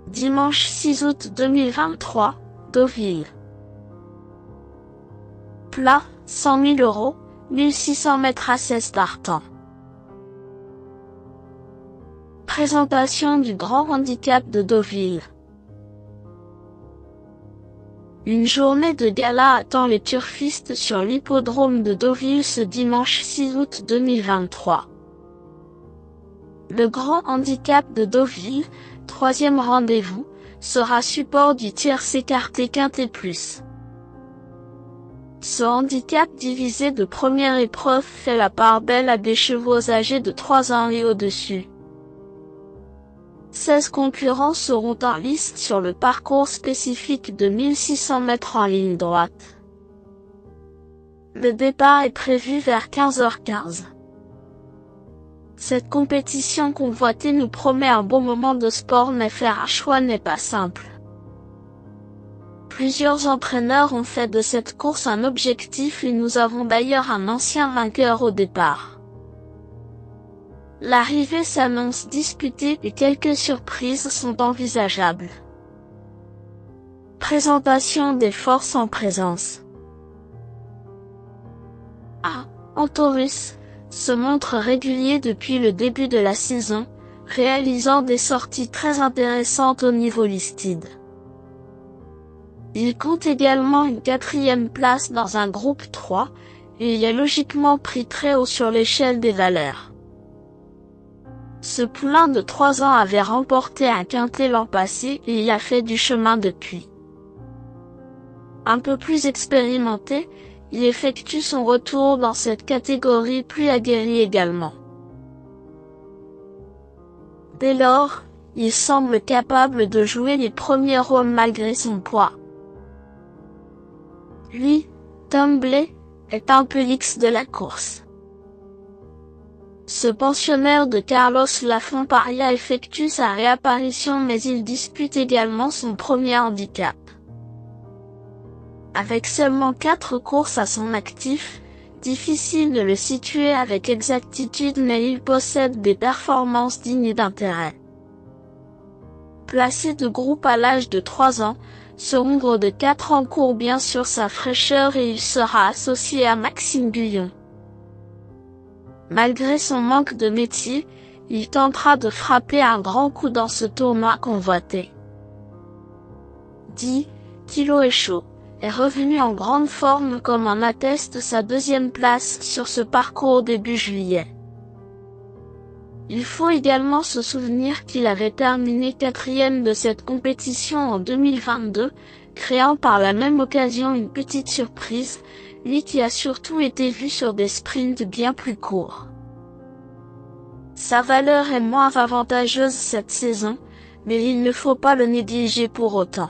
Dimanche 6 août 2023, Deauville. Plat, 100 000 €, 1600 mètres à 16 d'Artan. Présentation du grand handicap de Deauville. Une journée de gala attend les turfistes sur l'hippodrome de Deauville ce dimanche 6 août 2023. Le grand handicap de Deauville, 3e rendez-vous, sera support du tiercé écarté quintet plus. Ce handicap divisé de première épreuve fait la part belle à des chevaux âgés de 3 ans et au-dessus. 16 concurrents seront en lice sur le parcours spécifique de 1600 mètres en ligne droite. Le départ est prévu vers 15h15. Cette compétition convoitée nous promet un bon moment de sport, mais faire un choix n'est pas simple. Plusieurs entraîneurs ont fait de cette course un objectif et nous avons d'ailleurs un ancien vainqueur au départ. L'arrivée s'annonce disputée et quelques surprises sont envisageables. Présentation des forces en présence. Antorus se montre régulier depuis le début de la saison, réalisant des sorties très intéressantes au niveau listed. Il compte également une 4e place dans un groupe 3, et y a logiquement pris très haut sur l'échelle des valeurs. Ce poulain de 3 ans avait remporté un quintet l'an passé et y a fait du chemin depuis. Un peu plus expérimenté, il effectue son retour dans cette catégorie plus aguerrie également. Dès lors, il semble capable de jouer les premiers rôles malgré son poids. Lui, Tom Blais, est un peu l'X de la course. Ce pensionnaire de Carlos Lafont Paria effectue sa réapparition, mais il dispute également son premier handicap. Avec seulement 4 courses à son actif, difficile de le situer avec exactitude, mais il possède des performances dignes d'intérêt. Placé de groupe à l'âge de 3 ans, ce hongre de 4 ans court bien sur sa fraîcheur et il sera associé à Maxime Guyon. Malgré son manque de métier, il tentera de frapper un grand coup dans ce tournoi convoité. 10 kg et chaud est revenu en grande forme comme en atteste sa 2e place sur ce parcours début juillet. Il faut également se souvenir qu'il avait terminé 4e de cette compétition en 2022, créant par la même occasion une petite surprise, lui qui a surtout été vu sur des sprints bien plus courts. Sa valeur est moins avantageuse cette saison, mais il ne faut pas le négliger pour autant.